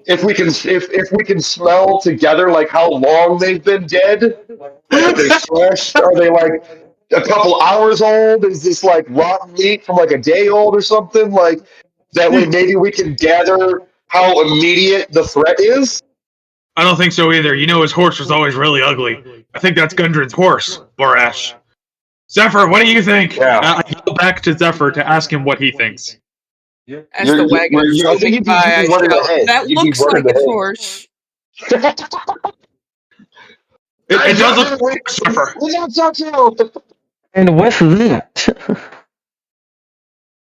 if we can smell together like how long they've been dead, like are they fresh? Are they like a couple hours old? Is this like rotten meat from like a day old or something? Like that way maybe we can gather how immediate the threat is. I don't think so either. You know his horse was always really ugly. I think that's Gundren's horse, Borash. Zephyr, what do you think? Yeah. I go back to Zephyr to ask him what he thinks. As the wagon is I think zooming by, I one in the shout, head. "That You'd be looks one in like the a head. horse." It does look like Zephyr. And with that,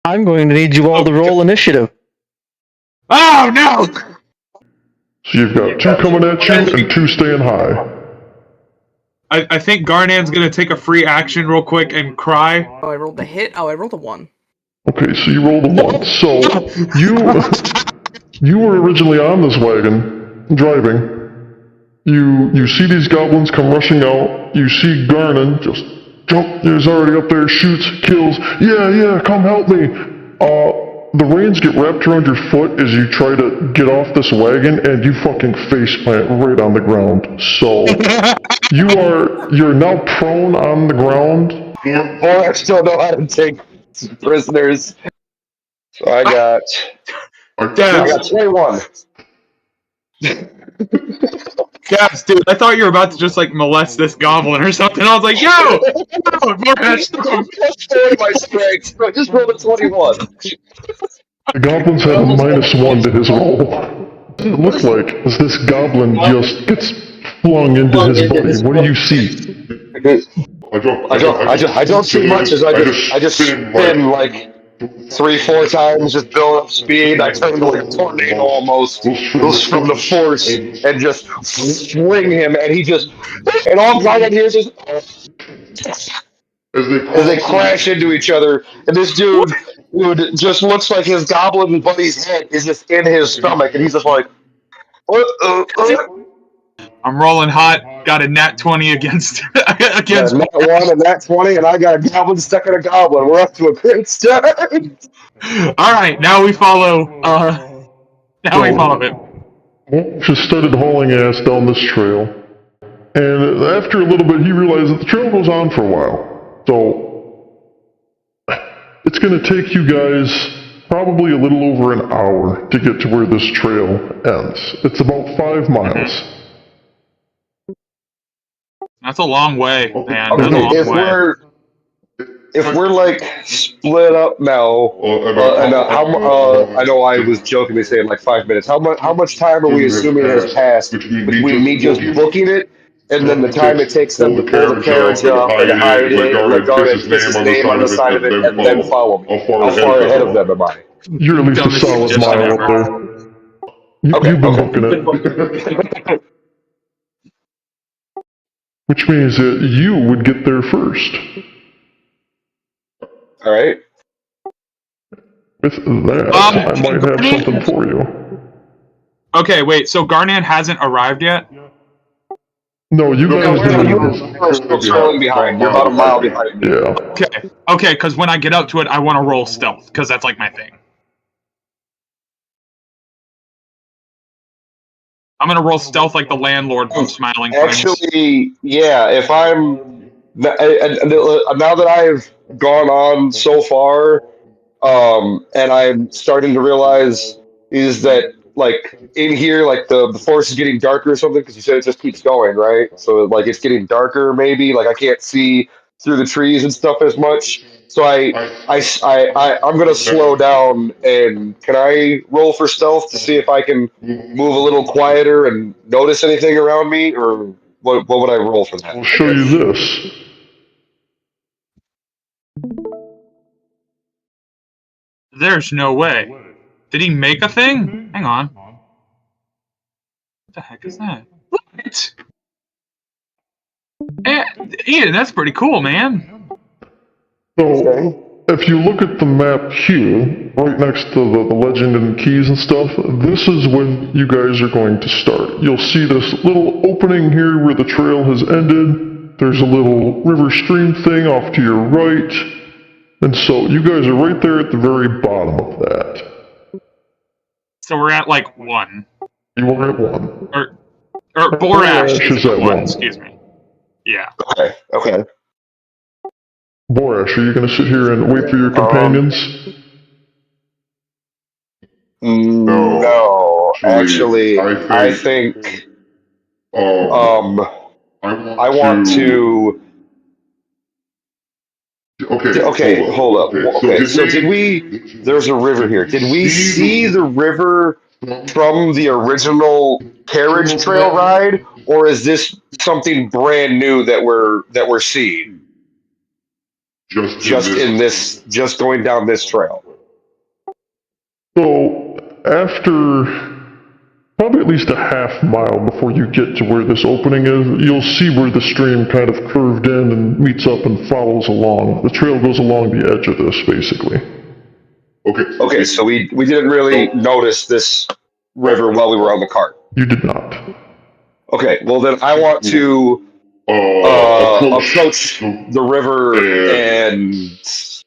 I'm going to need you all to roll initiative. Oh, no! So you've got 2 coming at you and 2 staying high. I think Garnan's going to take a free action real quick and cry. Oh, I rolled a hit. Oh, I rolled a 1. Okay, so you rolled a 1. So you were originally on this wagon, driving. You see these goblins come rushing out. You see Garnan just jump. He's already up there, shoots, kills. Yeah, come help me. The reins get wrapped around your foot as you try to get off this wagon, and you fucking faceplant right on the ground. So you're now prone on the ground. Or I still know how to take prisoners. So I got 21. Yes, dude, I thought you were about to just, like, molest this goblin or something. I was like, yo! Plus 4 my strength. I just rolled a 21. The goblins have a -1 to his roll. It looks like as this goblin just gets flung into his buddy. What do you see? I don't see much as I just spin like 3-4 times, just build up speed. I turn into like a tornado almost, goes from the force, and just fling him, and he just, and all I can hear is just, as they crash into each other, and this dude just looks like his goblin buddy's head is just in his stomach, and he's just like, I'm rolling hot. Got a nat 20 against nat 1 and nat 20, and I got a goblin stuck in a goblin. We're up to a great start. All right, now we follow. We follow him. Just started hauling ass down this trail, and after a little bit, he realized that the trail goes on for a while. So it's going to take you guys probably a little over an hour to get to where this trail ends. It's about 5 miles. That's a long way, man. That's a long way. If we're like split up now, I know I was jokingly saying like 5 minutes. How much time are we assuming has passed between me just booking it and then the time it takes them to pull the carriage up and hide it, and like Garnet puts his name on the side of it, and then follow me? How far ahead of them am I? You're at least a solid mile up there. You've been booking it. Which means that you would get there first. All right. With that, I might have something for you. Okay, wait. So Garnan hasn't arrived yet? No, you guys are still trailing behind. You're about a mile behind me. Yeah. Okay. Because when I get up to it, I want to roll stealth because that's like my thing. I'm gonna roll stealth like the landlord from Smiling Friends. Actually, yeah. If I'm now that I've gone on so far, and I'm starting to realize is that like in here, like the forest is getting darker or something because you said it just keeps going, right? So like it's getting darker, maybe like I can't see through the trees and stuff as much. So I'm gonna slow down, and can I roll for stealth to see if I can move a little quieter and notice anything around me, or what would I roll for that? I'll show you this. There's no way. Did he make a thing? Hang on. What the heck is that? What? Ian, that's pretty cool, man. So, if you look at the map here, right next to the legend and keys and stuff, this is when you guys are going to start. You'll see this little opening here where the trail has ended. There's a little river stream thing off to your right. And so you guys are right there at the very bottom of that. So we're at like 1. You are at 1. Or Borash Borash is is at at 1, 1. excuse me. Yeah. Okay. Borash, are you going to sit here and wait for your companions? No, actually, I think I want to. Okay, hold up. Okay, so did we? There's a river here. Did we see the river from the original carriage trail ride, or is this something brand new that we're seeing? Just going down this trail. So, after probably at least a half mile before you get to where this opening is, you'll see where the stream kind of curved in and meets up and follows along. The trail goes along the edge of this, basically. Okay, so we didn't really notice this river while we were on the cart. You did not. Okay, well then I want to approach the river and see.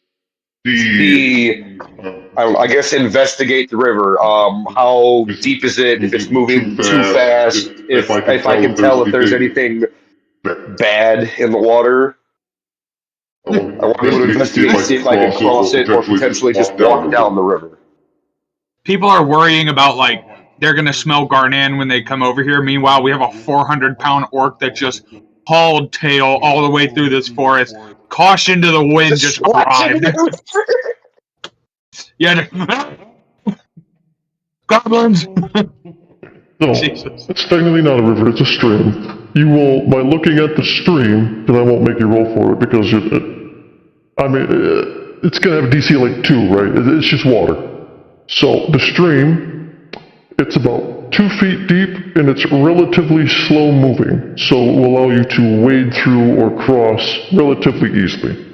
I guess investigate the river. How deep is it? If it's moving too fast, if I can tell if there's anything bad in the water. I want to be able to investigate, see if I can cross it or potentially just walk down the river. People are worrying about, like, they're going to smell Garnan when they come over here. Meanwhile, we have a 400-pound orc that just hauled tail all the way through this forest. Caution to the wind just arrived. Yeah. Goblins! No, Jesus. it's technically not a river, it's a stream. You will, by looking at the stream, and I won't make you roll for it because it's gonna have a DC like 2, right? It's just water. So, the stream, it's about 2 feet deep and it's relatively slow moving, so it will allow you to wade through or cross relatively easily.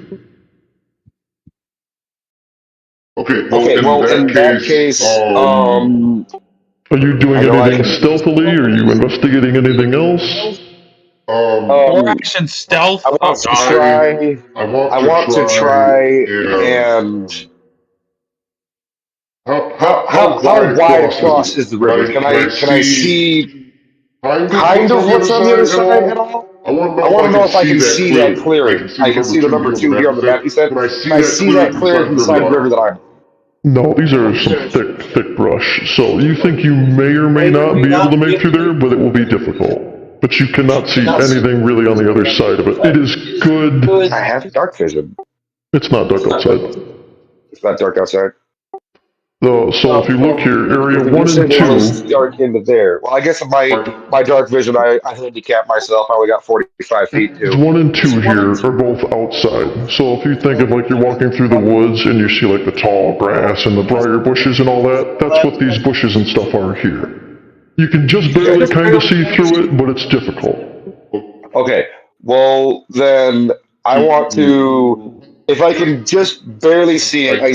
Okay, well in that case, Are you doing I know I anything can. stealthily? Are you investigating anything else? More action stealth? I want Oh, to God. try. I want to try and how wide across is the river? Can I see kind of what's on the other side at all? I want to know if I can see that clearing. I can see the number 2 here on the map you said. Can I see that clearing from the side of the river that I'm on? No, these are some thick brush, so you think you may or may not be able to make through there, but it will be difficult. But you cannot see anything really on the other side of it. It is good. I have dark vision. It's not dark outside. It's not dark outside. So if you look here, area You 1 said and it was 2, dark into there. Well, I guess my dark vision, I handicap myself. I only got 45 feet too. 1 and 2 here are both outside. So if you think of like you're walking through the woods and you see like the tall grass and the briar bushes and all that, that's what these bushes and stuff are here. You can just barely kind of see through it, but it's difficult. Okay. Well, then I want to. If I can just barely see it, I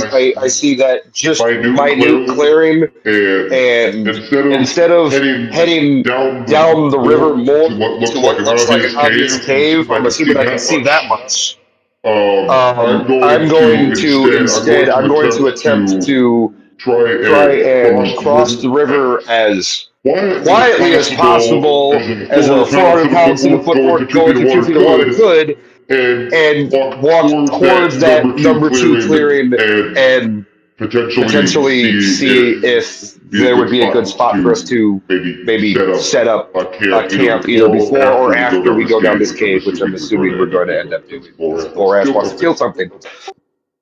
see that just minute clearing, and instead of heading down the river more to what looks like an obvious cave, I'm assuming I can see that much. I'm going to instead. I'm going to attempt to try and cross the river as quietly as possible, as a 400 pound single foot orc going through 2 feet of water could, and walk towards that number 2 clearing and potentially see if there would be a good spot for us to maybe set up a camp either before or after we go down this cave, which I'm assuming we're going to end up doing because Boras wants to steal something.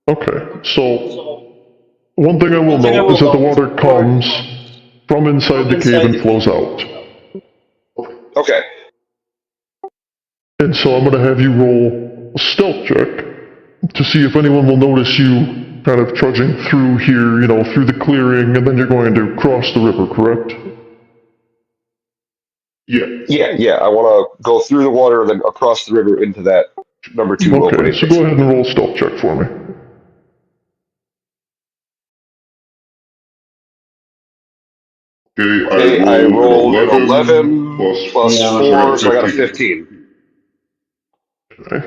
Okay, so one thing I will note is that the water comes from inside the cave and flows out. Okay. And so I'm going to have you roll a stealth check to see if anyone will notice you kind of trudging through here, through the clearing, and then you're going to cross the river, correct? Yeah. I want to go through the water and then across the river into that number 2 opening. Okay, so go ahead and roll a stealth check for me. Okay, I rolled an 11 plus 4, so I got a 15. Okay.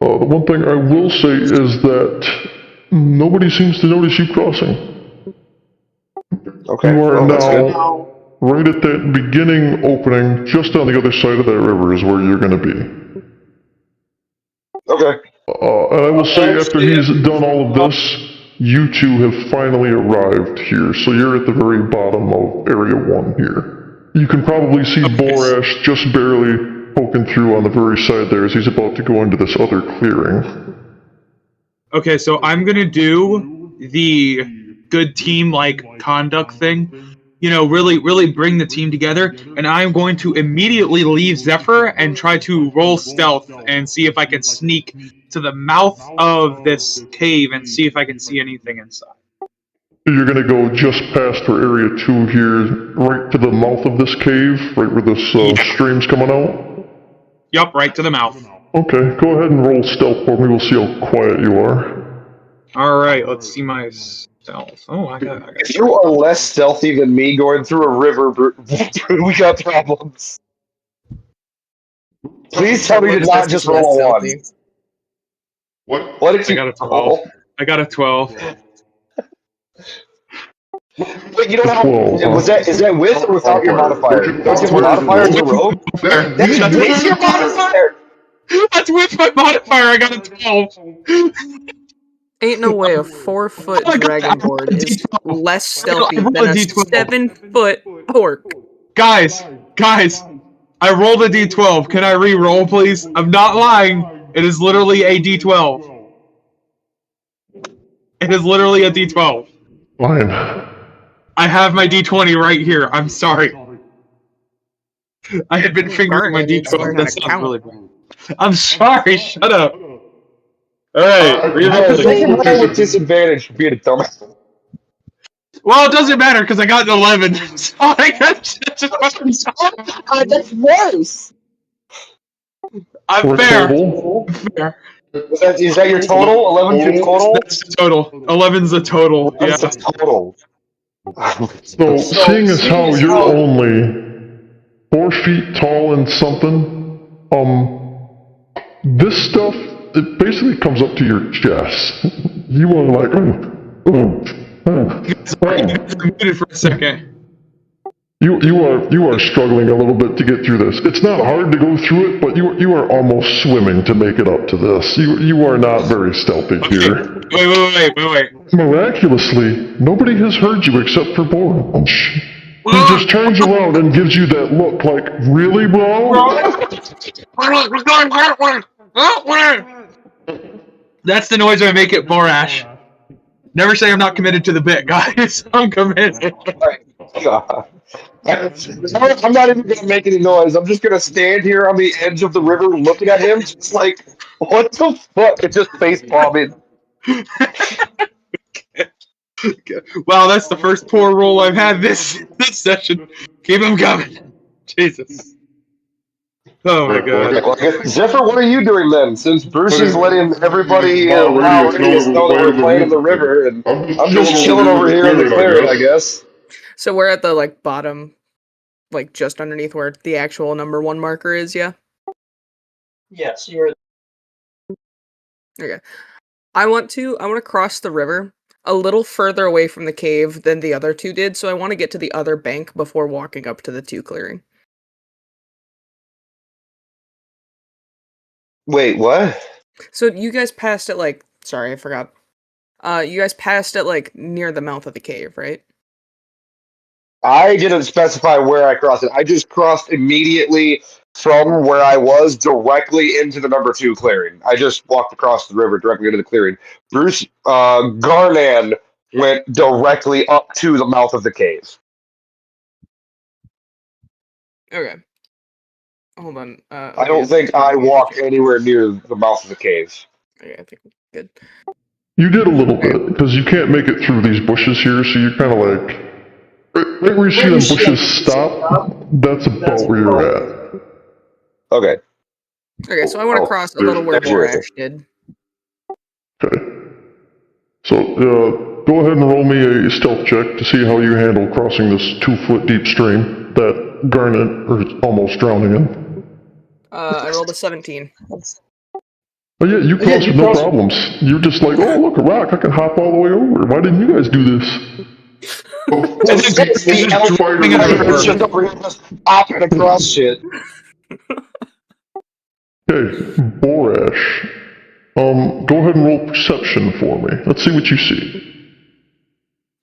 The one thing I will say is that nobody seems to notice you crossing. Okay. You are Well, that's good. now right at that beginning opening, just on the other side of that river is where you're going to be. Okay. And I will say, after he's done all of this, you two have finally arrived here. So you're at the very bottom of Area 1 here. You can probably see Borash just barely poking through on the very side there as he's about to go into this other clearing. Okay, so I'm gonna do the good team like conduct thing. You know, really bring the team together, and I'm going to immediately leave Zephyr and try to roll stealth and see if I can sneak to the mouth of this cave and see if I can see anything inside. You're going to go just past for Area 2 here, right to the mouth of this cave, right where this stream's coming out? Yup, right to the mouth. Okay, go ahead and roll stealth for me. We'll see how quiet you are. Alright, let's see my stealth. Oh, I got If you are less stealthy than me going through a river, we got problems. Please tell me to not just roll a 1. What did I you got a 12. I got a 12. But you don't have. Is that with or without your modifier? Don't you have a modifier as a rogue? That's with your modifier! That's with my modifier, I got a 12. Ain't no way a 4-foot Oh my God, dragonborn is D12. less stealthy I rolled than a a D12. 7-foot orc. Guys, I rolled a D12. Can I re-roll, please? I'm not lying. It is literally a D12. It is literally a D12. Fine. I have my D20 right here. I'm sorry. I had been fingering my Garnet needs to D12. learn how That to sounds count. really bad. I'm sorry. Shut up. Alright, Make him re-rolling. roll with disadvantage for being a dumbass. Well, it doesn't matter because I got an 11. So I got That's worse! I'm For a fair. total? Fair. Is that your total? 11's your total? That's the total. 11's the total. Yeah. That's the total. So, seeing as how you're only 4 feet tall and something, this stuff, it basically comes up to your chest. You are like, I'm muted for a second. You are struggling a little bit to get through this. It's not hard to go through it, but you are almost swimming to make it up to this. You are not very stealthy here. Wait. Miraculously, nobody has heard you except for Boran. He just turns around and gives you that look like, really, bro? That's the noise I make at Borash. Never say I'm not committed to the bit, guys. I'm committed. God. I'm not even gonna make any noise. I'm just gonna stand here on the edge of the river looking at him, just like, what the fuck? It just face palming. Wow, that's the first poor roll I've had this session. Keep them coming. Jesus. Oh my god. Well, I guess, Zephyr, what are you doing then? Since Brucey's letting everybody radius know that we're playing in the river, and I'm just chilling over here in the clearing, I guess. So we're at the bottom, just underneath where the actual number 1 marker is, yeah? Yes, you're. Okay. I want to cross the river a little further away from the cave than the other 2 did, so I want to get to the other bank before walking up to the 2 clearing. Wait, what? So you guys passed it sorry, I forgot. You guys passed it near the mouth of the cave, right? I didn't specify where I crossed it. I just crossed immediately from where I was directly into the number 2 clearing. I just walked across the river directly into the clearing. Bruce Garnan went directly up to the mouth of the cave. Okay. Hold on. I don't think I walked anywhere near the mouth of the cave. Okay, I think we're good. You did a little bit, because you can't make it through these bushes here, so you're kind of like... Right where you see them bushes stop, that's about where you're at. Okay. Okay, so I want to cross a little where Borash did. Okay. So, go ahead and roll me a stealth check to see how you handle crossing this 2-foot deep stream that Garnet is almost drowning in. I rolled a 17. Oh yeah, you crossed with no problems. You're just like, oh look, a rock, I can hop all the way over. Why didn't you guys do this? Of And course, then It's the just elf dropping in the fighter river. just over here just hopping across shit. Okay, Borash. Go ahead and roll perception for me. Let's see what you see.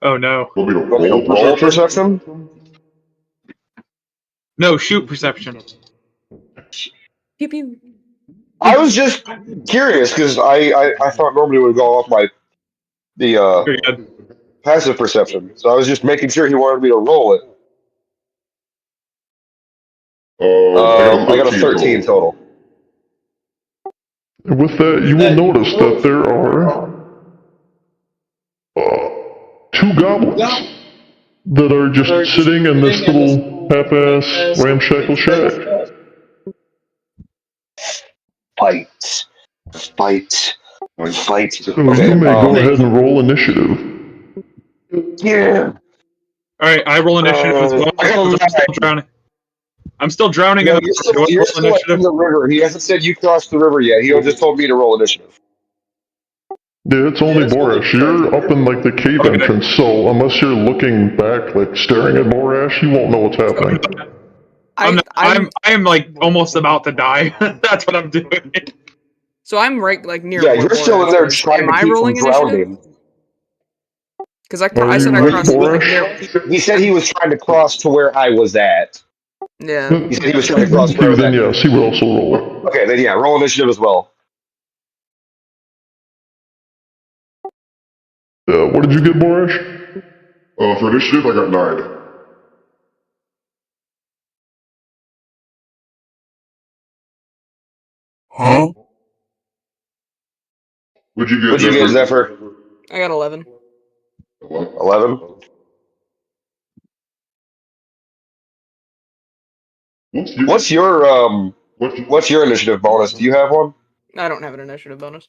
Oh no. Want me to Want me to roll perception? No, shoot perception. Pew pew. I was just curious because I thought normally it would go off the Pretty good. passive perception, so I was just making sure he wanted me to roll it. I got a 13 total. And with that, you will notice that there are two goblins that are just sitting in this little half-ass ramshackle shack. Fight, fight, fight. So Okay. you may go ahead and roll initiative. Yeah. Alright, I roll initiative as well. I got a 'Cause I'm still 9. drowning. I'm still drowning in No, the river. Do I you're roll still in initiative? the river. He hasn't said you crossed the river yet. He just told me to roll initiative. Yeah, it's only Borash. You're up in like the cave Okay. entrance, so unless you're looking back, like staring at Borash, you won't know what's happening. I am like almost about to die. That's what I'm doing. So I'm right like near Yeah, where you're still in Boris there is. trying Am to I keep from rolling initiative? drowning. Because I Are said you I with crossed like Borash? near. He said he was trying to cross to where I was at. Yeah. He said he was If trying to he's cross with where I you, was then at. yes, he would also roll. Okay, then yeah, roll initiative as well. What did you get, Borash? For initiative, I got 9. Huh? What'd you What'd you get, Zephyr? I got 11. 11. What's your initiative bonus? Do you have one? I don't have an initiative bonus.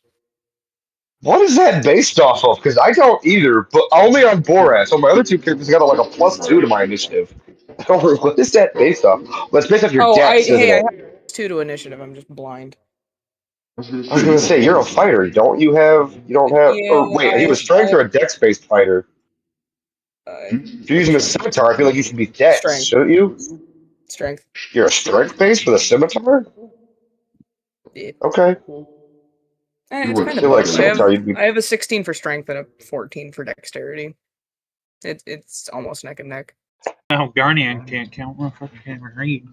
What is that based off of? Because I don't either, but only on Boras. So my other two characters got like a +2 to my initiative. I don't know, what is that based off? Well, it's based off your Oh, dex, isn't I it? have 2 to initiative. I'm just blind. I was gonna say you're a fighter. Don't you have? You don't have? Yeah, Or wait, are you a strength or a dex-based fighter? If you're using a scimitar, I feel like you should be dex, Strength. shouldn't you? Strength. You're a strength-based for the scimitar. Yeah. Okay. It's kind I of feel like both. scimitar. You'd be. I have a 16 for strength and a 14 for dexterity. It's almost neck and neck. Now Garnian can't count. Motherfucker can't even read.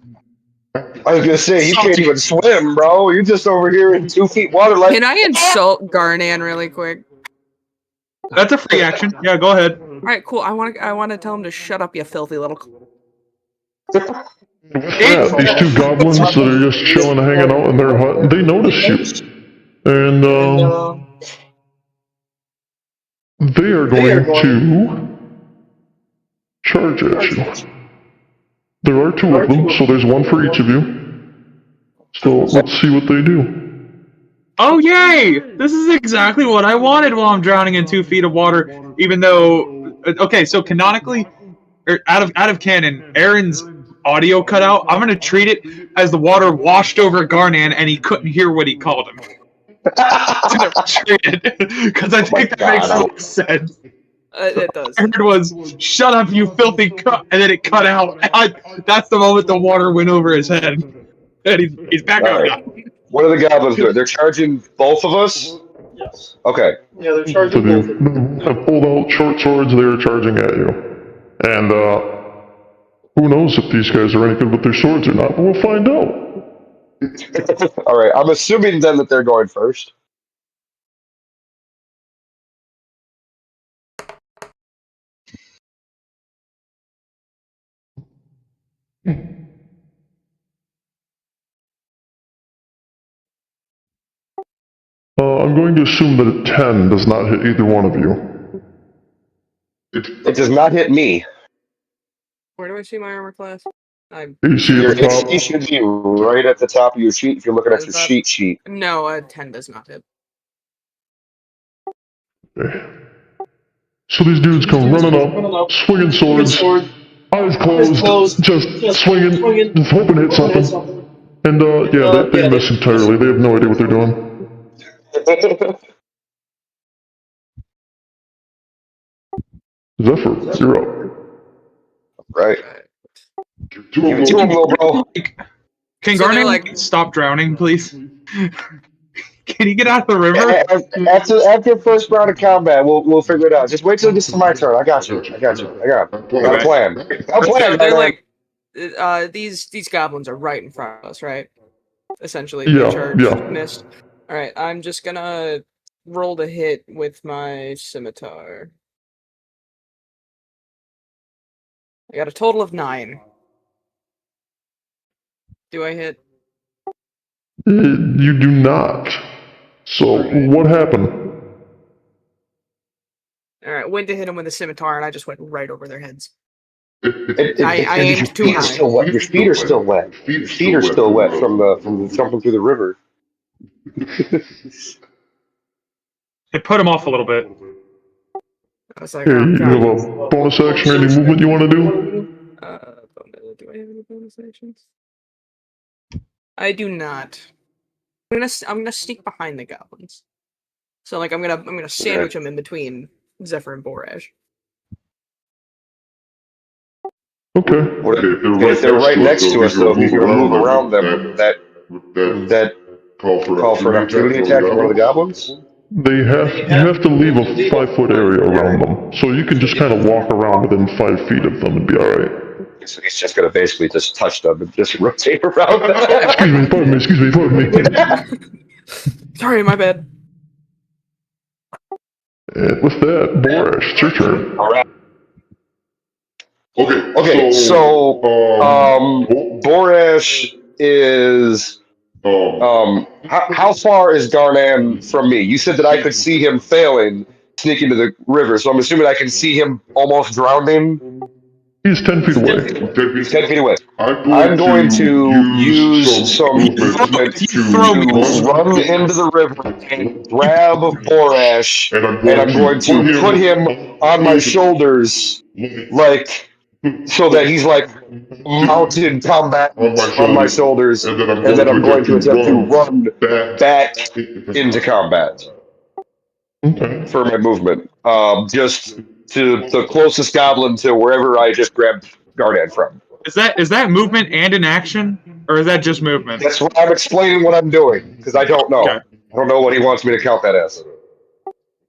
I was gonna say you can't even swim, bro. You're just over here in 2 feet water, like. Can I insult Garnan really quick? That's a free action. Yeah, go ahead. All right, cool. I want to tell him to shut up, you filthy little. Yeah, these two goblins that are just chilling, hanging out in their hut, they notice you. And, they are going to charge at you. There are 2 of them, so there's one for each of you. So let's see what they do. Oh yay! This is exactly what I wanted while I'm drowning in 2 feet of water. Even though, okay, so canonically, or out of canon, Aaron's audio cut out. I'm gonna treat it as the water washed over Garnan and he couldn't hear what he called him. That's gonna treat it because I think that makes the most sense. It does. I heard was "Shut up, you filthy cunt," and then it cut out. That's the moment the water went over his head, and he's back All up right. now. What are the goblins doing? They're charging both of us. Yes. Okay. Yeah, they're Both charging of you both of you. have pulled out short swords, they are charging at you. And, who knows if these guys are any good with their swords or not, but we'll find out. All right. I'm assuming then that they're going first. I'm going to assume that a 10 does not hit either one of you. It does not hit me. Where do I see my armor class? AC Your at the top. AC should be right at the top of your sheet if you're looking at Is your that- sheet. No, a 10 does not hit. Okay. So these dudes come running up, swinging swords, eyes closed, just swinging, just hoping to hit something. And, yeah, they miss entirely. They have no idea what they're doing. Zephyr, you're up. Right. Give Give it to him, little bro. Can So they're Garnet like- stop drowning, please? Can he get out of the river? After first round of combat, we'll figure it out. Just wait till it gets to my turn. I got you. I got a plan. Got a plan, So they're Garnet. like, these goblins are right in front of us, right? Essentially, Yeah, they charged, yeah. missed. All right, I'm just gonna roll to hit with my scimitar. I got a total of 9. Do I hit? You do not. So, Alright. what happened? All right, went to hit him with a scimitar, and I just went right over their heads. I Because aimed your too feet are high. still wet. Your feet are still wet. Your feet are still wet from the jumping through the river. It put him off a little bit. I was like, Here, oh you god. have a bonus action or any movement you want to do? Do I have any bonus actions? I do not. I'm gonna sneak behind the goblins. So like I'm gonna sandwich them in between Zephyr and Borash. Okay. If they're right next to us, though, if he's going to move around them, would that call for an opportunity attack from one of the goblins? You have to leave a 5-foot area around them. So you can just kind of walk around within 5 feet of them and be alright. So he's just going to basically just touch them and just rotate around them. Excuse me, pardon me. Sorry, my bad. And with that, Borash, it's your turn. All right. Okay, so Borash is how far is Garnan from me? You said that I could see him failing, sneak into the river, so I'm assuming I can see him almost drowning. He's 10 feet away. He's 10 feet away. I'm going to use some movement to run into the river and grab Borash, and I'm going to put him on my shoulders, like, so that he's like mounted combat on my shoulders, and then I'm going to attempt to run back into combat Okay. for my movement. Just to the closest goblin to wherever I just grabbed Garnet from. Is that movement and an action, or is that just movement? That's what I'm explaining what I'm doing, because I don't know. Okay. I don't know what he wants me to count that as.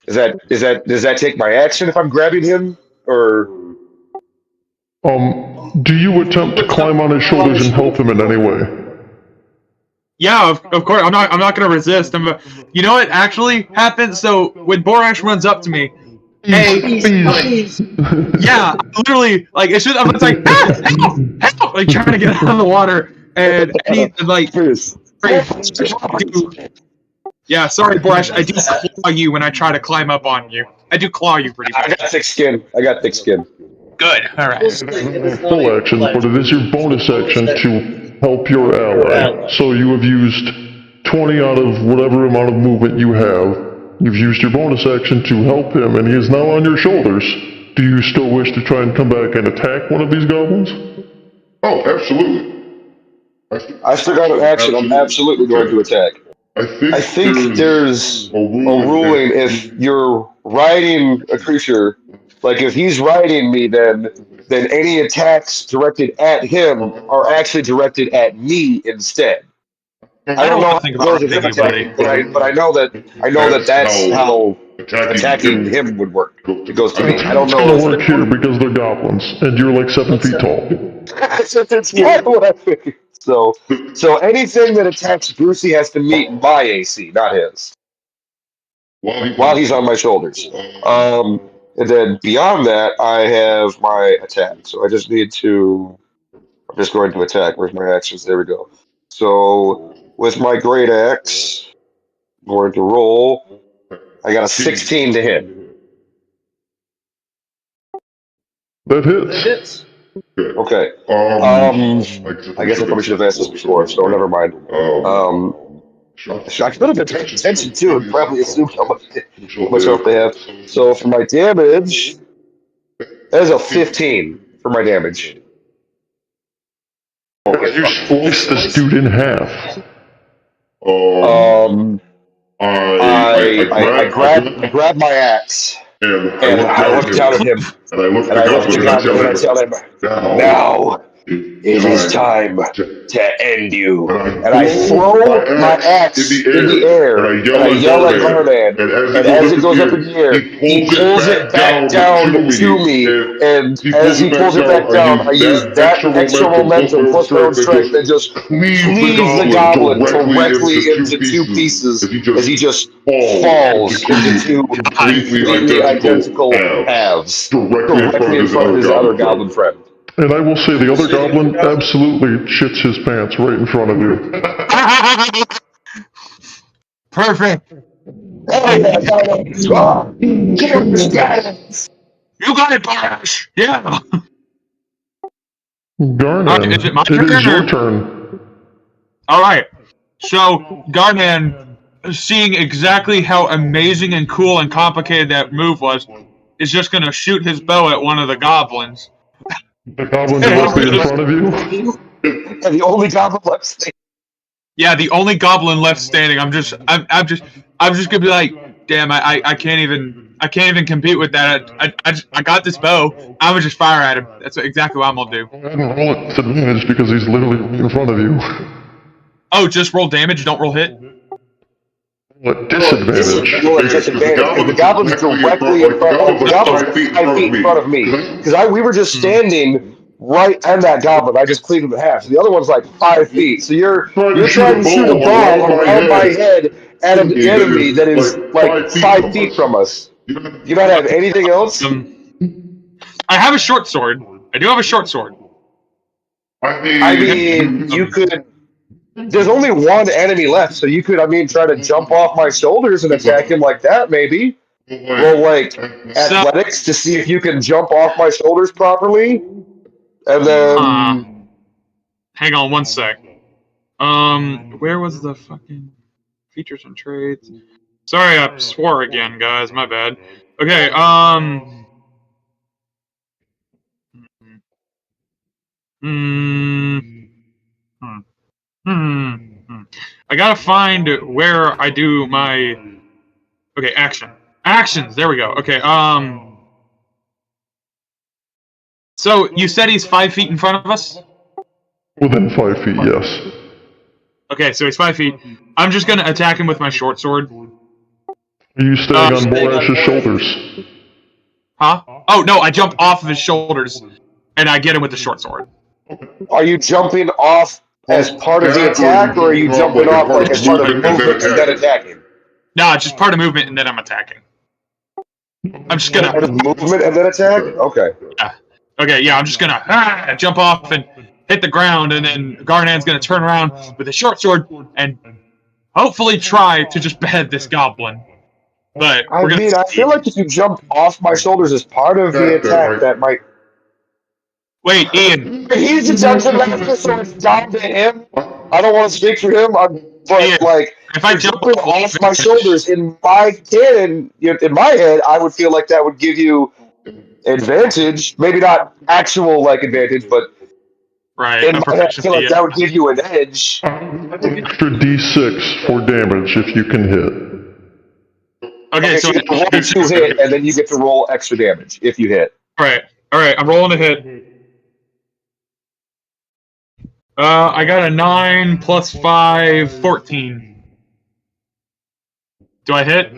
Does that take my action if I'm grabbing him? Or Do you attempt to climb on his shoulders and help him in any way? Yeah, of course. I'm not gonna resist. You know what actually happened? So when Borash runs up to me, Please. yeah, literally, like it's just I'm just like help, like trying to get out of the water, and he like yeah, sorry, Borash, I do claw you when I try to climb up on you. I do claw you pretty I much. got thick skin. Good. All right. Full action, but it is your bonus action to help your ally. So you have used 20 out of whatever amount of movement you have. You've used your bonus action to help him, and he is now on your shoulders. Do you still wish to try and come back and attack one of these goblins? Oh, absolutely. I still got an action. I'm absolutely going to attack. I think there's a ruling if you're riding a creature, like if he's riding me, then any attacks directed at him are actually directed at me instead. I don't know how think it goes about with him anybody. attacking, but I know that that's how attacking him would work. It goes to me. I don't It's gonna know. work here because they're goblins, and you're like 7 feet tall. That's kind of what I figured. So anything that attacks Brucey has to meet my AC, not his, while he's on my shoulders. And then beyond that, I have my attack. So I just need to. I'm just going to attack. Where's my actions? There we go. So with my great axe, I'm going to roll. I got a 16 to hit. That hits. Okay. I guess I probably should have asked this before, so never mind. I could have been paying attention too and probably assumed how much health they have. So for my damage, that is a 15 for my damage. You slice this dude in half. I grab my axe And I look down at him, and I look and I look at the goblin, and I tell him, now it is time to end you. And I throw my axe in the air, and I yell at Garnan, and as it goes up in the air, he pulls it back down to me, and as he pulls it back down, I use that extra momentum plus my own strength and just cleave the goblin directly into two pieces as he just falls into two completely identical halves directly in front of his other goblin friend. And I will say the other goblin absolutely shits his pants right in front of you. Perfect. Oh, yeah, You got it, Barash. Yeah. Garnan, Is it my it is turn, your or- turn. All right. So Garnan, seeing exactly how amazing and cool and complicated that move was, is just gonna shoot his bow at one of the goblins. The goblin directly in front of you. And the only goblin left standing. Yeah, the only goblin left standing. I'm just gonna be like, damn, I can't even compete with that. I got this bow. I'm gonna just fire at him. That's exactly what I'm gonna do. Go ahead and roll it with advantage because he's literally right in front of you. Oh, just roll damage, don't roll hit. At disadvantage. Roll at disadvantage because the goblin's directly in front. Like, the goblin's 5 feet in front of me. Because we were just standing right on that goblin. I just cleaved him in half. So the other one's like 5 feet. So you're trying to shoot a bow around my head at an enemy that is like 5 feet from us. You don't have anything else? I have a short sword. I do have a short sword. I mean, you could. There's only one enemy left, so you could, try to jump off my shoulders and attack him like that, maybe. Roll, athletics to see if you can jump off my shoulders properly. And then... Hang on one sec. Where was the fucking features and traits? Sorry, I swore again, guys. My bad. Okay, I gotta find where I do my... Okay, actions, there we go. Okay, so you said he's 5 feet in front of us? Within 5 feet, yes. Okay, so he's 5 feet. I'm just gonna attack him with my short sword. Are you staying on Borash's shoulders? Huh? Oh, no, I jump off of his shoulders, and I get him with the short sword. Are you jumping off as part of the attack, or are you jumping off as part of the movement and then attacking? No, it's just part of movement, and then I'm attacking. I'm just gonna... Part of movement and then attack? Okay. Yeah. Okay, yeah, I'm just gonna jump off and hit the ground, and then Garnan's gonna turn around with a short sword and hopefully try to just behead this goblin. But I feel like if you jump off my shoulders as part of the attack, that might... Wait, Ian. He's the dungeon master, so it's down to him. I don't want to speak for him, but Ian, if I jump off my shoulders, in my canon, in my head, I would feel like that would give you advantage. Maybe not actual advantage, but right, in my head, I feel like that would give you an edge. Extra d6 for damage if you can hit. Okay, so you roll to hit, and then you get to roll extra damage if you hit. Alright, I'm rolling a hit. I got a 9 plus 5, 14. Do I hit?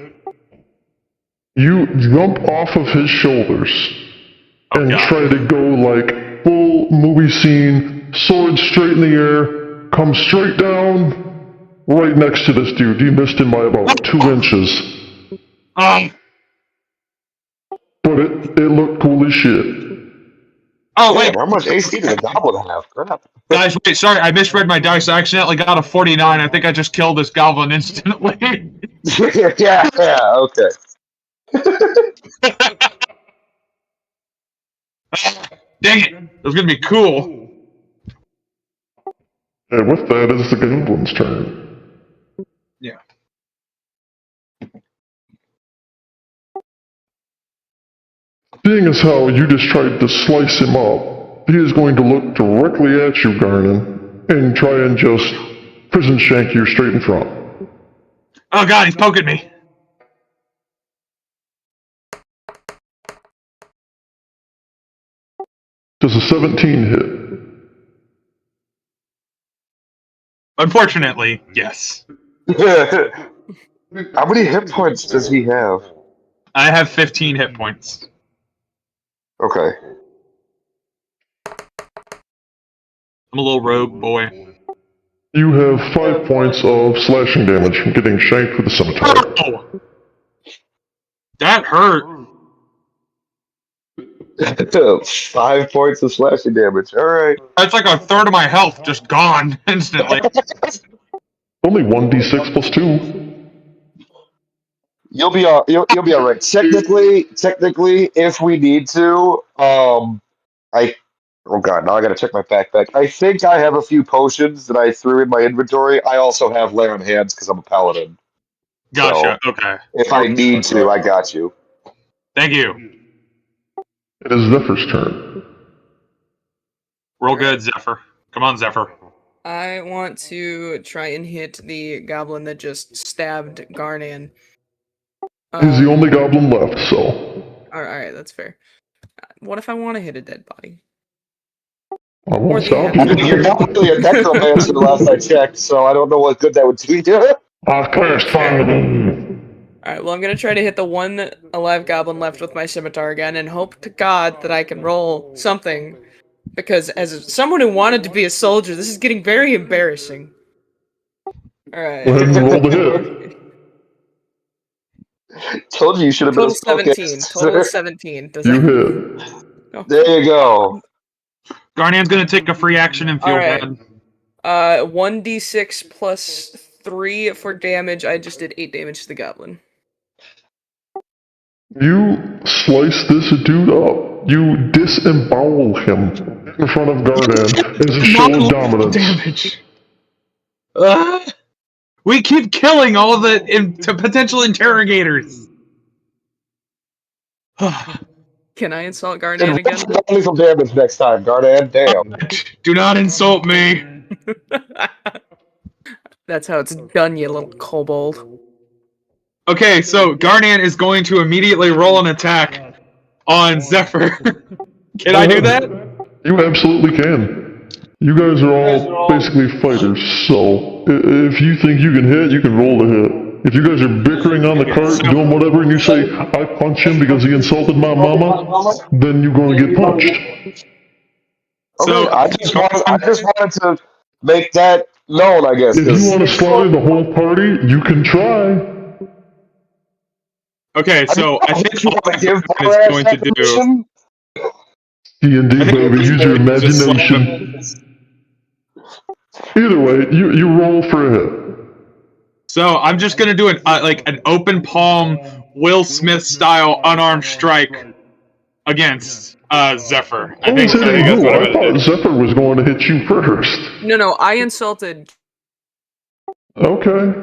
You jump off of his shoulders and try to go full movie scene, sword straight in the air, come straight down, right next to this dude. You missed him by about 2 inches. But it looked cool as shit. Oh, wait. How much AC does a goblin have? Crap. Guys, wait, sorry, I misread my dice. I accidentally got a 49. I think I just killed this goblin instantly. yeah, okay. Dang it. It was going to be cool. And with that, it's the goblin's turn. Yeah. Seeing as how you just tried to slice him up, he is going to look directly at you, Garnan, and try and just prison shank you straight in front. Oh god, he's poking me. Does a 17 hit? Unfortunately, yes. How many hit points does he have? I have 15 hit points. Okay. I'm a little rogue boy. You have 5 points of slashing damage from getting shanked with a scimitar. Oh! That hurt. 5 points of slashing damage. All right. That's like a third of my health just gone instantly. Only 1d6 plus 2. You'll be all right. Technically, if we need to, I oh god, now I gotta check my backpack. I think I have a few potions that I threw in my inventory. I also have lay on hands because I'm a paladin. So Gotcha. Okay. if I need to, I got you. Thank you. It is Zephyr's turn. Roll good, Zephyr. Come on, Zephyr. I want to try and hit the goblin that just stabbed Garnan. He's the only goblin left, so. Alright, that's fair. What if I want to hit a dead body? I Or won't the stop I mean, you. you're not really a necromancer last I checked, so I don't know what good that would do you. I cast Phandelver. Alright, well, I'm gonna try to hit the one alive goblin left with my scimitar again and hope to God that I can roll something. Because as someone who wanted to be a soldier, this is getting very embarrassing. Alright. Go ahead and roll the hit. Told you should have been a Total 17. spellcaster. Total 17. Does You that... hit. Oh. There you go. Garnan's gonna take a free action and feel Alright. bad. 1d6 plus 3 for damage. I just did 8 damage to the goblin. You slice this dude up. You disembowel him in front of Gardan as a show of dominance. Damage. We keep killing all the potential interrogators. Can I insult Garnan again? Only some damage next time, Gardan. Damn. Do not insult me. That's how it's done, you little kobold. Okay, so Garnan is going to immediately roll an attack on Zephyr. Can I do that? You absolutely can. You guys are all basically fighters, so if you think you can hit, you can roll the hit. If you guys are bickering on the cart, doing whatever, and you say, I punch him because he insulted my mama, then you're going to get punched. So Okay, I just wanted to make that known, I guess. If you want to slaughter the whole party, you can try. okay, so I think you all want to give is going to do. permission? D&D, baby, use your imagination. Either way, you roll for a hit. So I'm just gonna do an open palm Will Smith style unarmed strike against Zephyr. I think that's what I'm I gonna thought do. Zephyr was going to hit you first. No, I insulted Okay.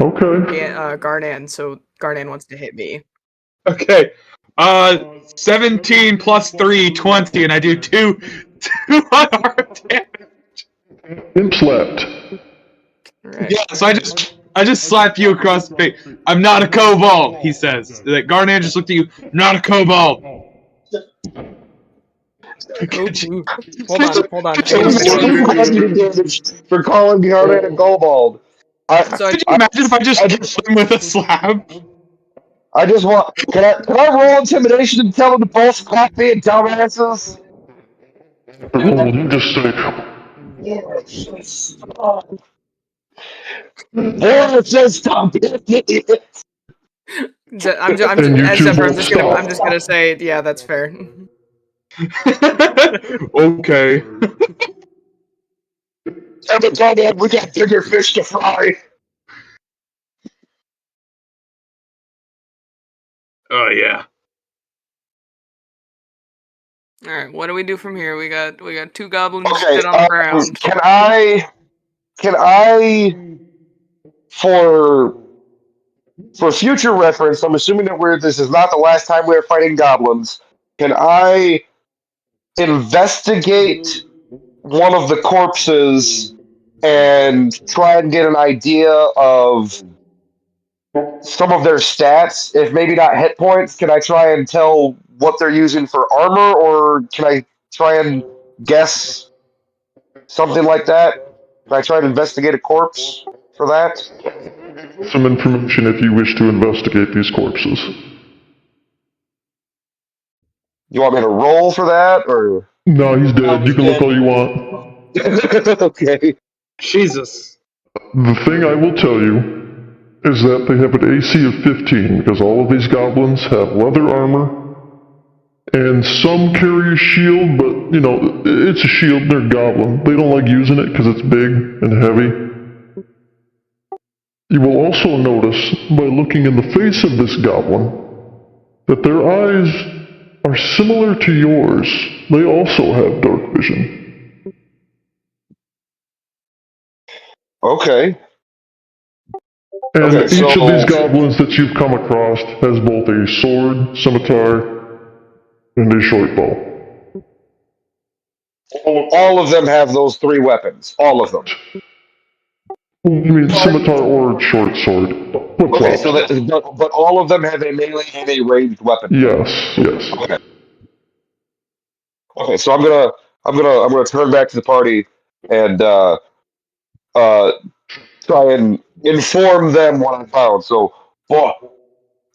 Garnan, so Garnan wants to hit me. Okay. 17 plus 3, 20, and I do two unarmed damage. Imp slapped. Right. Yeah, so I just slap you across the face. I'm not a kobold, he says. Like Garnan just looked at you, not a kobold. Hold on. For calling Gardan a kobold. Could you imagine if I just killed him with a slap? I just want. Can I roll intimidation and tell them to both clap being dumbasses? You just say, Just stop it. I'm just gonna say, yeah, that's fair. Okay. Dad, we got bigger fish to fry. Oh yeah. All right, what do we do from here? We got two goblins Okay, dead on the ground. can I, for future reference, I'm assuming that this is not the last time we're fighting goblins. Can I investigate one of the corpses and try and get an idea of some of their stats? If maybe not hit points, can I try and tell what they're using for armor, or can I try and guess something like that? Can I try to investigate a corpse for that? Some information if you wish to investigate these corpses. You want me to roll for that, or? No, he's dead. You can look all you want. Okay. Jesus. The thing I will tell you is that they have an AC of 15 because all of these goblins have leather armor, and some carry a shield, but, you know, it's a shield, they're goblin. They don't like using it because it's big and heavy. You will also notice, by looking in the face of this goblin, that their eyes are similar to yours. They also have dark vision. Okay. And Okay, each so of these goblins that you've come across has both a sword, scimitar, and a short bow. all of them have those three weapons. All of them. I mean, scimitar or short sword. Okay, so Flip-flops. but all of them have a melee and a ranged weapon. Yes, yes. Okay. Okay, so I'm gonna turn back to the party and uh try and inform them what I found. So, boy,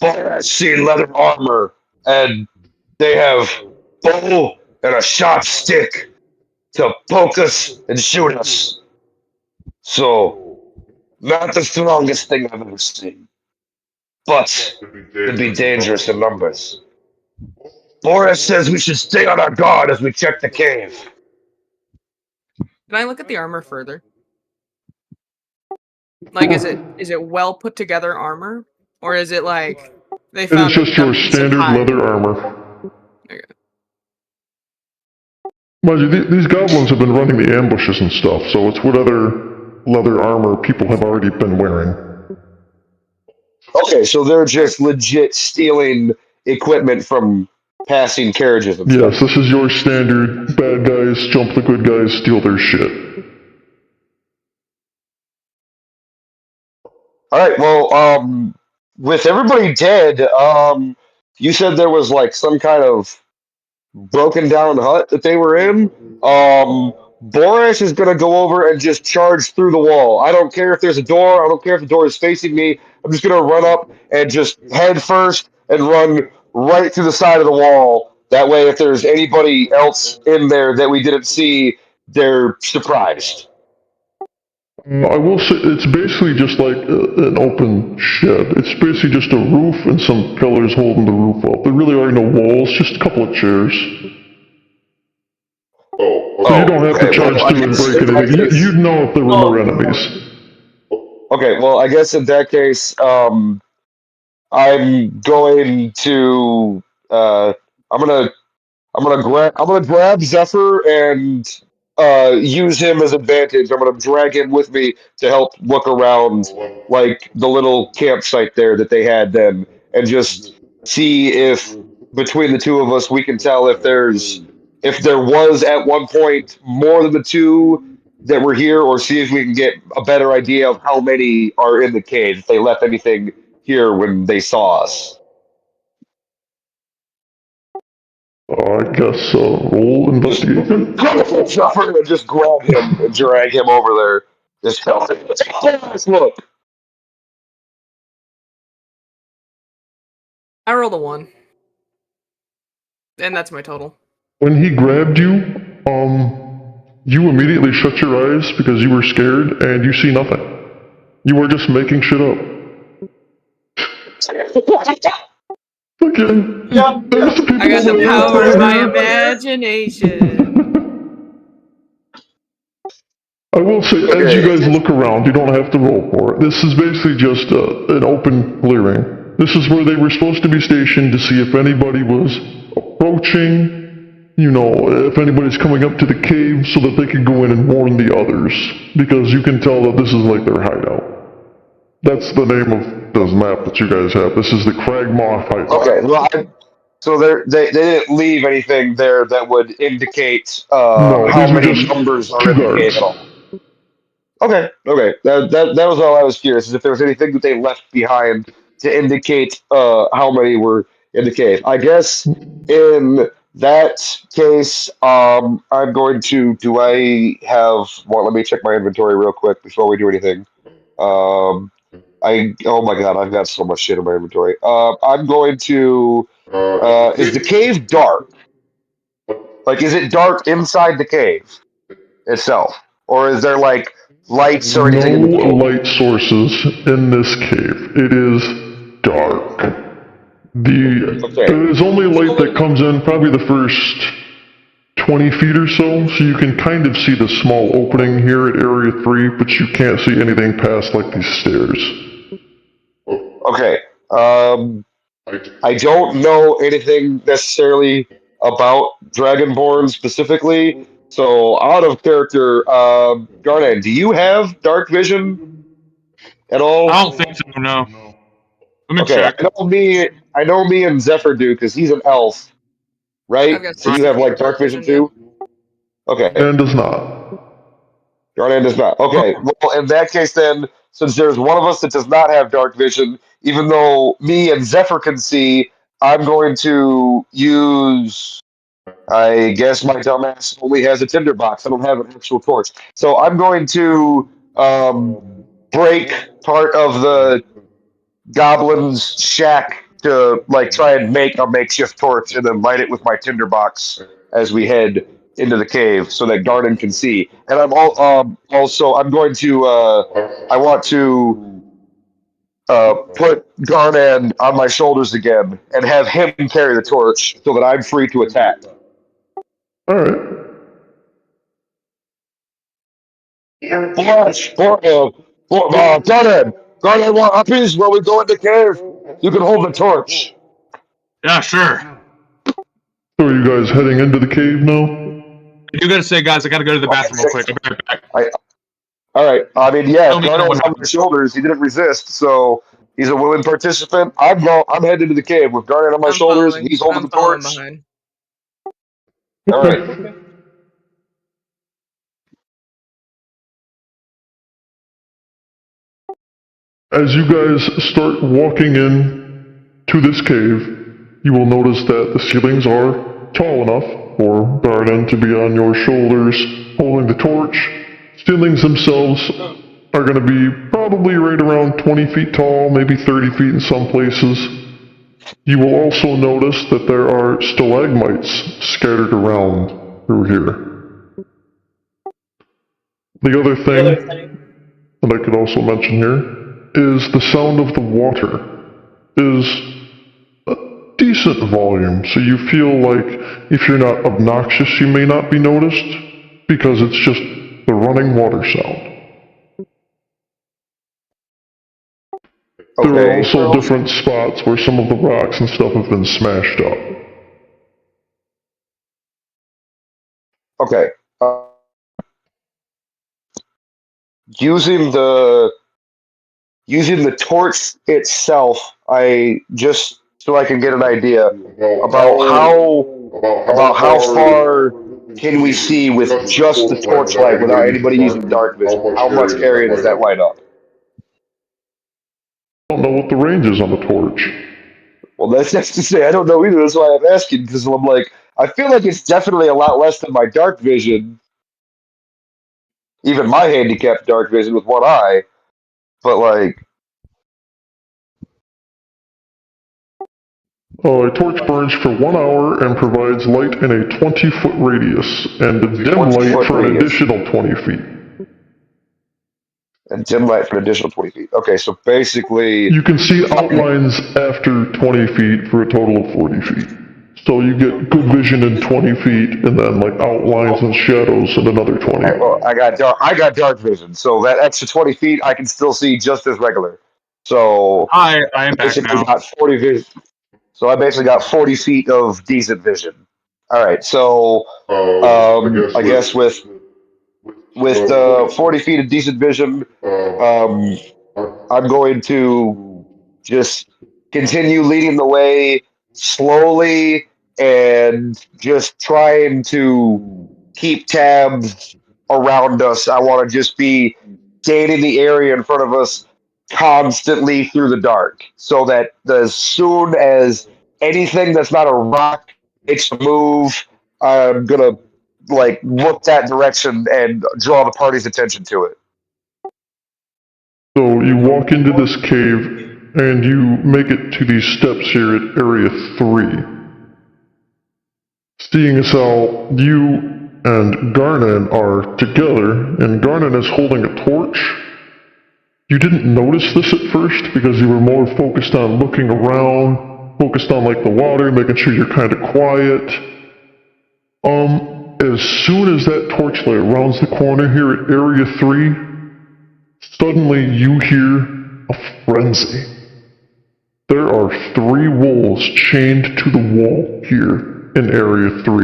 I've seen leather armor, and they have bow and a sharp stick to poke us and shoot us. So, not the strongest thing I've ever seen, but could be dangerous in numbers. Boris says we should stay on our guard as we check the cave. Can I look at the armor further? Like, is it well put together armor, or is it like they It is found just a your piece of standard hide? leather armor. Okay. Mind you, these goblins have been running the ambushes and stuff, so it's what other leather armor people have already been wearing. Okay, so they're just legit stealing equipment from passing carriages and Yes, stuff. this is your standard bad guys jump the good guys, steal their shit. All right, well, with everybody dead, you said there was like some kind of broken down hut that they were in. Boris is gonna go over and just charge through the wall. I don't care if there's a door. I don't care if the door is facing me. I'm just gonna run up and just head first and run right through the side of the wall. That way, if there's anybody else in there that we didn't see, they're surprised. I will say it's basically just like an open shed. It's basically just a roof and some pillars holding the roof up. There really are no walls, just a couple of chairs. So you don't have to Okay. charge Well, I through and guess break in that anything. case, You'd know if there were more enemies. okay. Well, I guess in that case, I'm going to I'm gonna I'm gonna grab Zephyr and use him as advantage. I'm gonna drag him with me to help look around like the little campsite there that they had then, and just see if between the two of us we can tell if there was at one point more than the two that were here, or see if we can get a better idea of how many are in the cave, if they left anything here when they saw us. I guess roll investigation. Suffer and just grab him and drag him over there. Just tell him, let's look. I rolled a 1, and that's my total. When he grabbed you, you immediately shut your eyes because you were scared and you see nothing. You were just making shit up. Okay. There's the people I got over the there. power of my Here. imagination. I will say, as you guys look around, you don't have to roll for it. This is basically just an open clearing. This is where they were supposed to be stationed to see if anybody was approaching, you know, if anybody's coming up to the cave so that they could go in and warn the others. Because you can tell that this is like their hideout. That's the name of the map that you guys have. This is the Cragmoth hideout. Okay, well, so they didn't leave anything there that would indicate No, how these were many just numbers are two in the cave guards. at all. Okay. That was all I was curious, is if there was anything that they left behind to indicate how many were in the cave. I guess in that case, I'm going to. Do I have? Well, let me check my inventory real quick before we do anything. Oh my god, I've got so much shit in my inventory. I'm going to. Is the cave dark? Like, is it dark inside the cave itself, or is there like lights or anything in the No cave? light sources in this cave. It is dark. Okay. There's only light that comes in probably the first 20 feet or so you can kind of see the small opening here at Area 3, but you can't see anything past like these stairs. Okay. I don't know anything necessarily about Dragonborn specifically, so out of character, Garnet, do you have dark vision at all? I don't think so. No. Let me Okay, check. I know me and Zephyr do because he's an elf, I've right? got So you have like 60% dark vision yeah. too. Okay, And does not. Garnet does not. Okay, well in that case then, since there's one of us that does not have dark vision, even though me and Zephyr can see, I'm going to use. I guess my dumbass only has a tinderbox. I don't have an actual torch. So I'm going to break part of the goblin's shack to like try and make a makeshift torch and then light it with my tinderbox as we head into the cave so that Garden can see. And also I'm going to I want to put Garnan on my shoulders again and have him carry the torch so that I'm free to attack. Alright. Flash, Garden, up is where we go in the cave. You can hold the torch. Yeah, sure. So are you guys heading into the cave now? I do gotta say, guys, I gotta go to the bathroom real quick. I'll be right back. All right. I mean, yeah, Tell if me what Garnet's on my happened. shoulders, he didn't resist, so he's a willing participant. I'm heading into the cave with Garnet on my shoulders, and he's holding I'm the following torch. behind. All right. Okay. As you guys start walking in to this cave, you will notice that the ceilings are tall enough for Garden to be on your shoulders holding the torch. Ceilings themselves are going to be probably right around 20 feet tall, maybe 30 feet in some places. You will also notice that there are stalagmites scattered around through here. The other thing that I could also mention here is the sound of the water is a decent volume, so you feel like if you're not obnoxious, you may not be noticed, because it's just the running water sound. There are Okay. also different spots where some of the rocks and stuff have been smashed up. Okay. Using the using the torch itself, I just so I can get an idea about how far can we see with just the torchlight without anybody using dark vision? How much area does that light up? I don't know what the range is on the torch. Well, that's to say I don't know either. That's why I'm asking because I'm like I feel like it's definitely a lot less than my dark vision, even my handicapped dark vision with one eye. But like, A torch burns for 1 hour and provides light in a 20-foot radius, and dim 20 light foot for an radius additional 20 feet. and dim light for an additional 20 feet. Okay, so basically, You can see outlines after 20 feet for a total of 40 feet. So you get good vision in 20 feet, and then like outlines and shadows in another 20. well, I got dark vision, so that extra 20 feet I can still see just as regular. So Hi, I am back basically now. got 40 vision. So I basically got 40 feet of decent vision. All right, so I guess with 40 feet of decent vision, um, I'm going to just continue leading the way slowly and just trying to keep tabs around us. I want to just be gaining the area in front of us constantly through the dark so that as soon as anything that's not a rock it's a move. I'm gonna like look that direction and draw the party's attention to it. So you walk into this cave and you make it to these steps here at Area 3. Seeing as how you and Garnan are together, and Garnan is holding a torch, you didn't notice this at first because you were more focused on looking around, focused on like the water, making sure you're kind of quiet. As soon as that torchlight rounds the corner here at Area 3, suddenly you hear a frenzy. There are 3 wolves chained to the wall here in Area 3,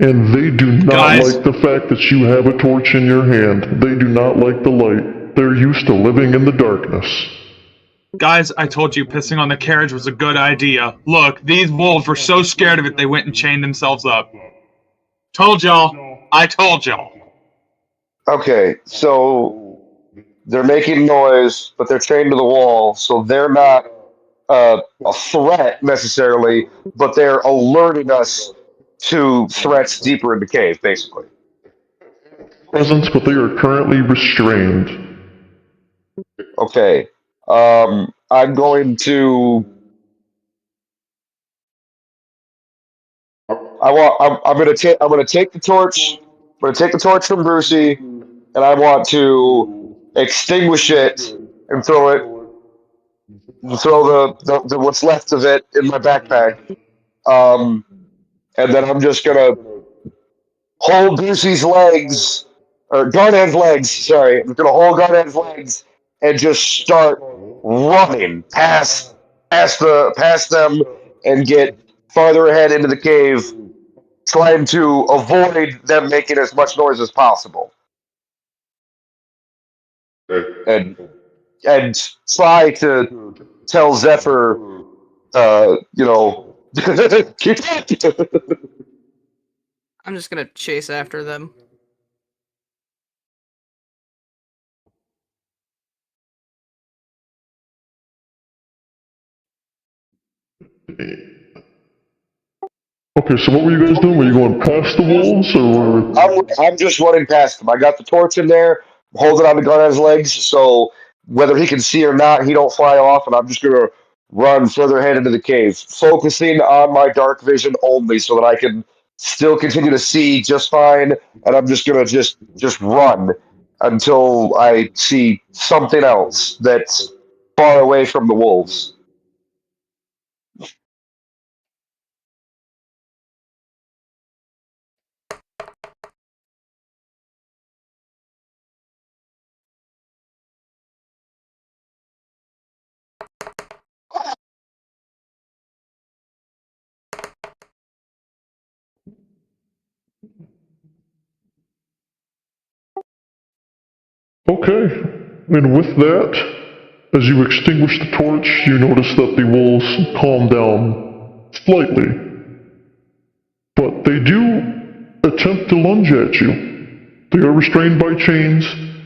and they do not Guys. like the fact that you have a torch in your hand. They do not like the light. They're used to living in the darkness. Guys, I told you pissing on the carriage was a good idea. Look, these wolves were so scared of it they went and chained themselves up. Told y'all. I told y'all. Okay, so they're making noise, but they're chained to the wall, so they're not a threat necessarily, but they're alerting us to threats deeper in the cave, basically. Presence, but they are currently restrained. Okay, I'm going to. I'm gonna take the torch. I'm gonna take the torch from Brucey, and I want to extinguish it and throw it. Throw the what's left of it in my backpack. Um, and then I'm just gonna hold Brucey's legs, or Garnet's legs. Sorry, I'm gonna hold Garnet's legs and just start running past them and get farther ahead into the cave, trying to avoid them making as much noise as possible, and try to tell Zephyr, keep up. I'm just gonna chase after them. Okay, so what were you guys doing? Were you going past the wolves, or I'm just running past him. I got the torch in there, holding on to Garnet's legs, so whether he can see or not, he don't fly off, and I'm just gonna run further ahead into the cave, focusing on my dark vision only, so that I can still continue to see just fine. And I'm just gonna just run until I see something else that's far away from the wolves. Okay, and with that, as you extinguish the torch, you notice that the wolves calm down slightly. But they do attempt to lunge at you. They are restrained by chains,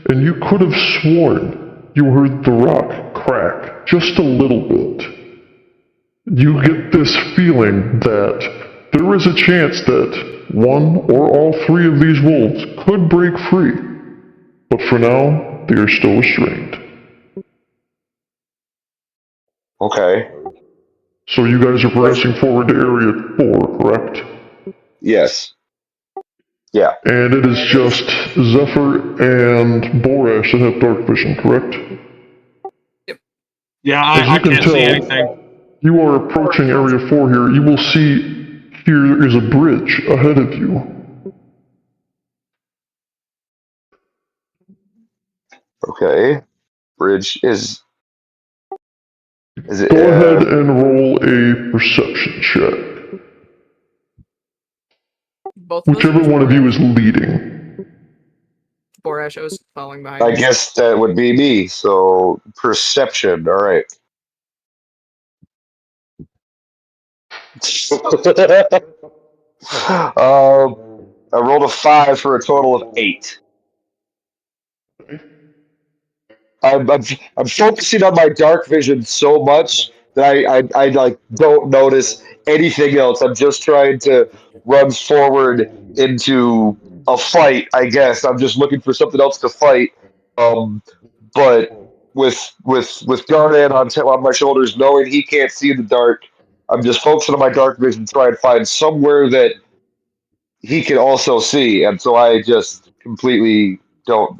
and you could have sworn you heard the rock crack just a little bit. You get this feeling that there is a chance that one or all 3 of these wolves could break free. But for now, they are still restrained. Okay. So you guys are progressing forward to Area 4, correct? Yes. Yeah. And it is just Zephyr and Borash that have dark vision, correct? Yeah, As I you can can't see tell, anything. you are approaching Area 4 here. You will see here is a bridge ahead of you. Okay. Bridge is it? Go ahead and roll a perception check. Both of us Whichever or one of you is Borash? leading. Borash, I was following behind I him. guess that would be me. So perception. All right. I rolled a 5 for a total of 8. I'm focusing on my dark vision so much that I like don't notice anything else. I'm just trying to run forward into a fight. I guess I'm just looking for something else to fight. But with Garnet on my shoulders, knowing he can't see in the dark, I'm just focusing on my dark vision, trying to find somewhere that he can also see, and so I just completely don't.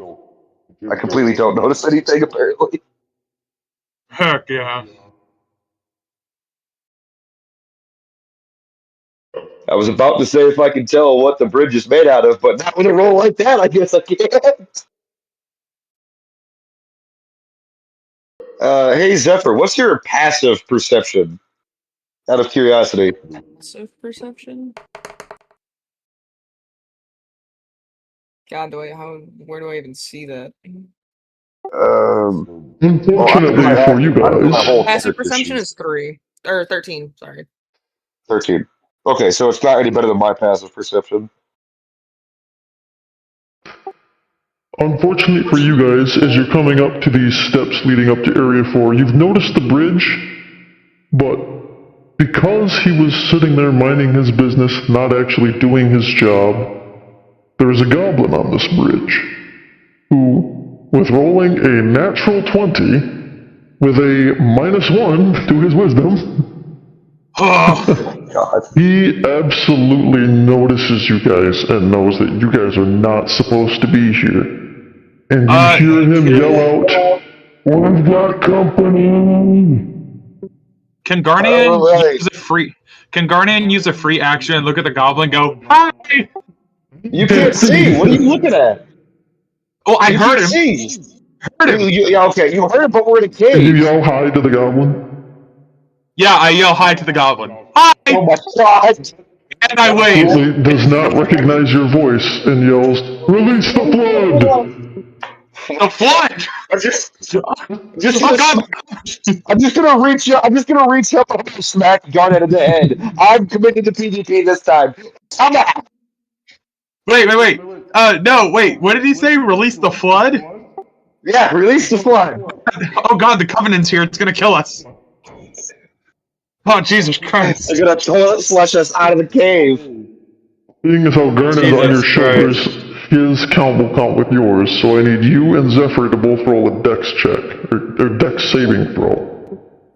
I completely don't notice anything. Apparently, Heck yeah. I was about to say if I can tell what the bridge is made out of, but not with a roll like that. I guess I can't. Hey Zephyr, what's your passive perception? Out of curiosity. Passive perception. God, where do I even see that? Well, Unfortunately for you I don't do my guys, whole Passive character perception sheet. is 3 or 13. Sorry. 13. Okay, so it's not any better than my passive perception. unfortunately for you guys, as you're coming up to these steps leading up to Area 4, you've noticed the bridge, but because he was sitting there minding his business, not actually doing his job, there is a goblin on this bridge who, with rolling a natural 20, with a -1 to his wisdom, Oh, God. he absolutely notices you guys and knows that you guys are not supposed to be here. And you hear him yell out, "We've got company!" can All Garnian right. use a free? Can Garnian use a free action and look at the goblin? And go hi. You can't Can't see. What are you see. looking at? Oh, I You heard can't him. see. Heard him. Yeah, okay. You heard, but we're in a And you cave. yell hi to the goblin. Yeah, I yell hi to the goblin. Hi, Oh my God. and I wave. Absolutely does not recognize your voice and yells, "Release the flood!" The flood. I'm just, I'm just Oh gonna, God. I'm just gonna reach up. I'm just gonna reach up and smack Garnet in the head. I'm committed to PvP this time. Come on. Wait. No, wait. What did he say? Release the flood? Yeah, release the flood. Oh God, the covenant's here. It's gonna kill us. Oh Jesus They're Christ. gonna toilet flush us out of the cave. Seeing as how Garnet's on your Jesus shoulders, Christ. his count will count with yours, so I need you and Zephyr to both roll a dex check, or dex saving throw.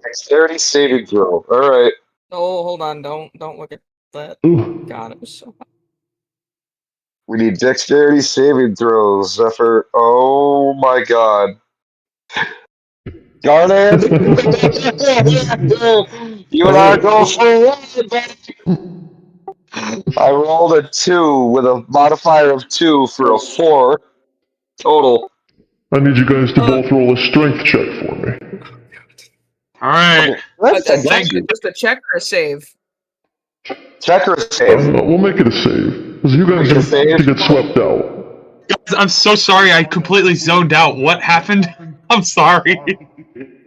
Dexterity saving throw. All right. Oh, hold on. Don't look at that. Ooh. God, it was so hot. We need dexterity saving throws, Zephyr. Oh my God. Garnet, you and I go for a ride, baby. I rolled a 2 with a modifier of 2 for a 4 total. I need you guys to both roll a strength check for me. All right. That's I got Thank. you. Just a check or a save? Check or save. We'll make it a save, because you guys Make it a are about to save. get swept out. Guys, I'm so sorry. I completely zoned out. What happened? I'm sorry.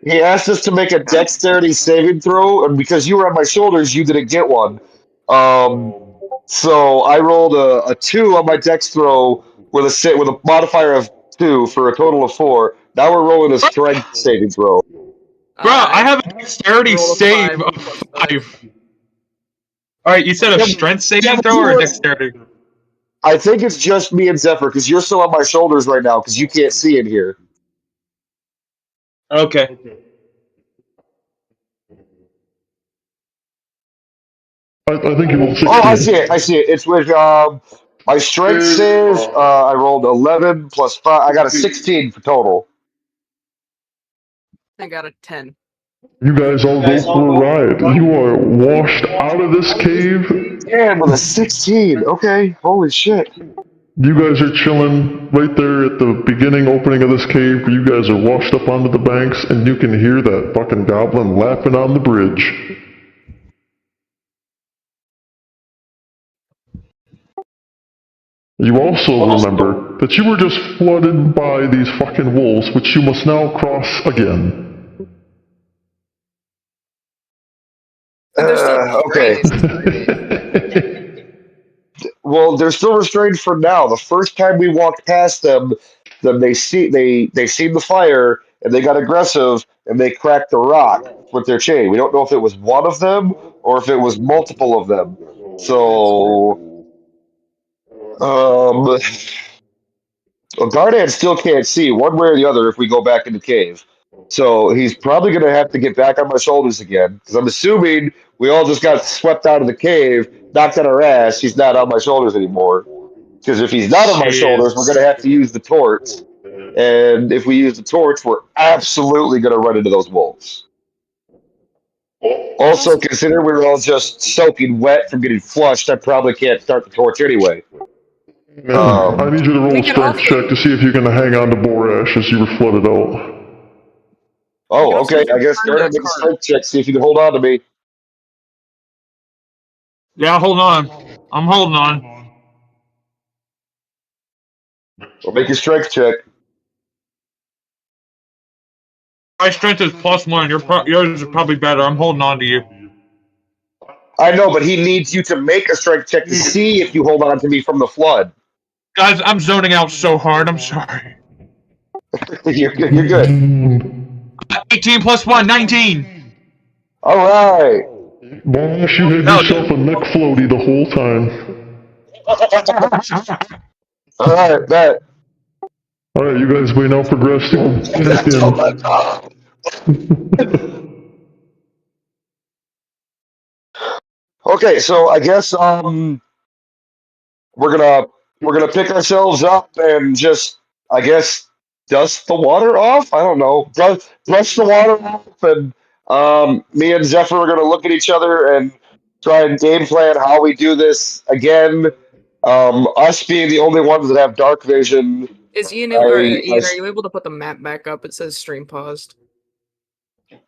He asked us to make a dexterity saving throw, and because you were on my shoulders, you didn't get one. So I rolled a 2 on my dex throw with with a modifier of 2 for a total of 4. Now we're rolling a strength saving throw. Bro, I have a I dexterity rolled a save 5 of plus 5. All right, you said a Yeah, strength yeah, saving but throw you or were. dexterity? I think it's just me and Zephyr because you're still on my shoulders right now because you can't see in here. Okay. I think you rolled Oh, I see 16. it. I see it. It's with my strength save. I rolled 11 plus 5. I got a 16 for total. I got a 10. You guys all go for a ride. You are washed out of this cave. Damn, with a 16. Okay, holy shit. You guys are chilling right there at the beginning opening of this cave where you guys are washed up onto the banks and you can hear that fucking goblin laughing on the bridge. You also remember that you were just flooded by these fucking wolves, which you must now cross again. But they're still Okay. restrained. Well, they're still restrained for now. The first time we walked past them, they seen the fire and they got aggressive and they cracked the rock with their chain. We don't know if it was one of them or if it was multiple of them. So, well, Gardan still can't see one way or the other if we go back in the cave. So he's probably going to have to get back on my shoulders again because I'm assuming we all just got swept out of the cave, knocked on our ass. He's not on my shoulders anymore. Because if he's not on my Shit. shoulders, we're going to have to use the torch. And if we use the torch, we're absolutely going to run into those wolves. Also, considering we were all just soaking wet from getting flushed, I probably can't start the torch anyway. I need you to roll We a could strength also- check to see if you can hang on to Borash as you were flooded out. Oh, okay. I guess turn go ahead the and make a cart. strength check, see if you can hold on to me. Yeah, hold on. I'm holding on. Or make your strength check. My strength is +1. Yours is probably better. I'm holding on to you. I know, but he needs you to make a strength check to see if you hold on to me from the flood. Guys, I'm zoning out so hard. I'm sorry. You're good. 18 + 1, 19. All right. Borash, you had No, yourself a neck floaty the whole time. All right, bet. Alright, you guys may now progress to Oh my God. Okay, so I guess we're gonna pick ourselves up and just I guess dust the water off. I don't know, brush the water off, and me and Zephyr are gonna look at each other and try and game plan how we do this again. Us being the only ones that have dark vision. Is Ian, I, or I Ian, are you able to put the map back up? It says stream paused.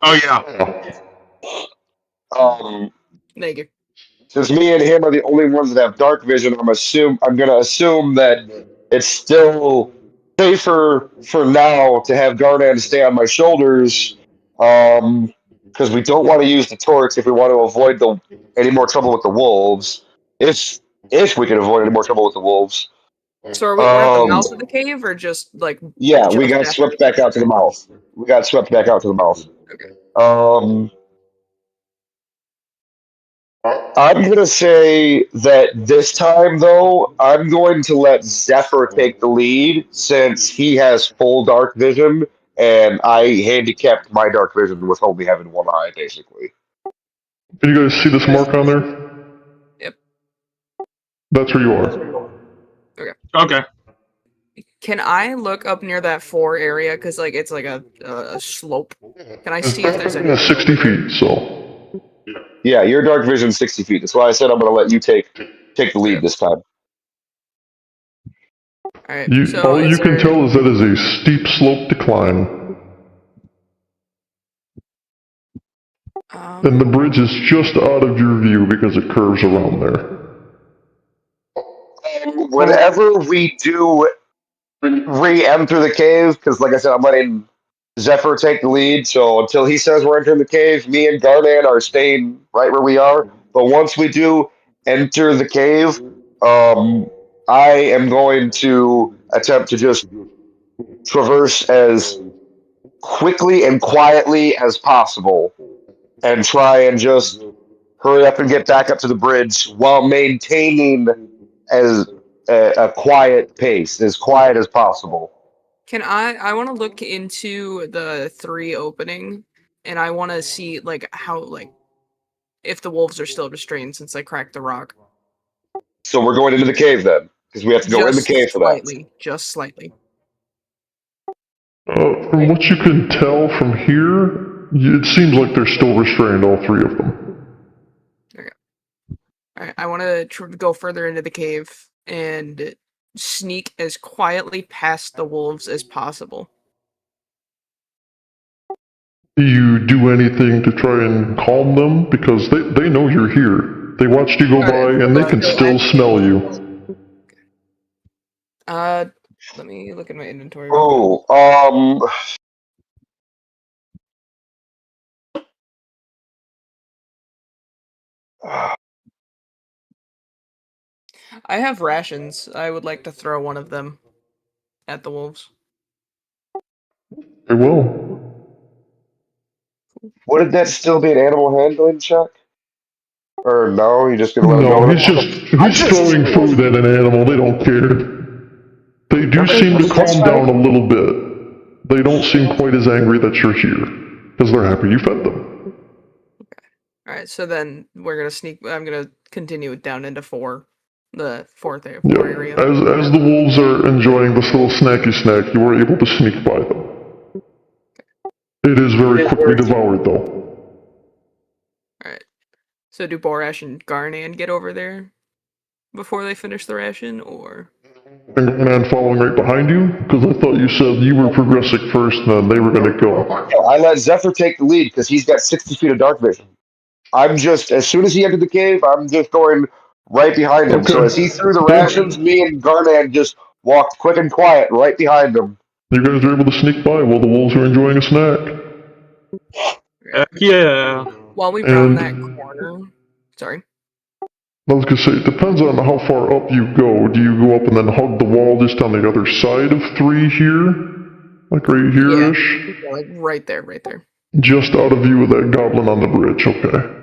Oh, yeah. Thank you. Since me and him are the only ones that have dark vision, I'm gonna assume that it's still safer for now to have Garnan stay on my shoulders, because we don't want to use the torch if we want to avoid any more trouble with the wolves. If we can avoid any more trouble with the wolves. So we're at the mouth of the cave, or just Yeah, we just got after swept back out to the mouth. We got swept back out to the mouth. Okay. I'm gonna say that this time, though, I'm going to let Zephyr take the lead since he has full dark vision, and I handicapped my dark vision with only having one eye, basically. Can you guys see this mark on there? Yep. That's where you are. Okay. Okay. Can I look up near that 4 area? Because it's like a slope. Can I see if there's any? 60 feet, so. Yeah, your dark vision's 60 feet. That's why I said I'm gonna let you take the lead this time. All right. So All you can there... tell is that is a steep slope decline. And the bridge is just out of your view because it curves around there. Whenever we do re-enter the cave, because like I said, I'm letting Zephyr take the lead. So until he says we're entering the cave, me and Garnan are staying right where we are. But once we do enter the cave, I am going to attempt to just traverse as quickly and quietly as possible and try and just hurry up and get back up to the bridge while maintaining as a quiet pace, as quiet as possible. Can I want to look into the 3 opening, and I want to see how if the wolves are still restrained since I cracked the rock. So we're going into the cave then, because we have to go in the cave for that. Just slightly. From what you can tell from here, it seems like they're still restrained, all 3 of them. Okay. Alright, I want to go further into the cave and sneak as quietly past the wolves as possible. Do you do anything to try and calm them? Because they know you're here. They watched you go by and they can still smell you. Let me look at my inventory. Oh, I have rations. I would like to throw one of them at the wolves. They will. wouldn't that still be an animal handling check? Or no, you just gonna let him No, go? he's throwing food at an animal. They don't care. They do seem to calm down a little bit. They don't seem quite as angry that you're here, because they're happy you fed them. Alright, so then we're gonna sneak. I'm gonna continue it down into 4. The fourth area. Yeah. 4 area. As the wolves are enjoying this little snacky snack, you were able to sneak by them. It is very quickly devoured, though. Alright. So do Borash and Garnan get over there before they finish the ration, or? And man following right behind you? Because I thought you said you were progressing first, and then they were gonna go. I let Zephyr take the lead because he's got 60 feet of dark vision. I'm just, as soon as he entered the cave, I'm just going right behind him. Okay. So as he threw the rations, me and Garnan just walked quick and quiet right behind him. You guys are able to sneak by while the wolves are enjoying a snack. Heck yeah. While we round that corner. Sorry. I was gonna say, it depends on how far up you go. Do you go up and then hug the wall just on the other side of 3 here? Like right here-ish? Yeah, like right there. Just out of view of that goblin on the bridge, okay.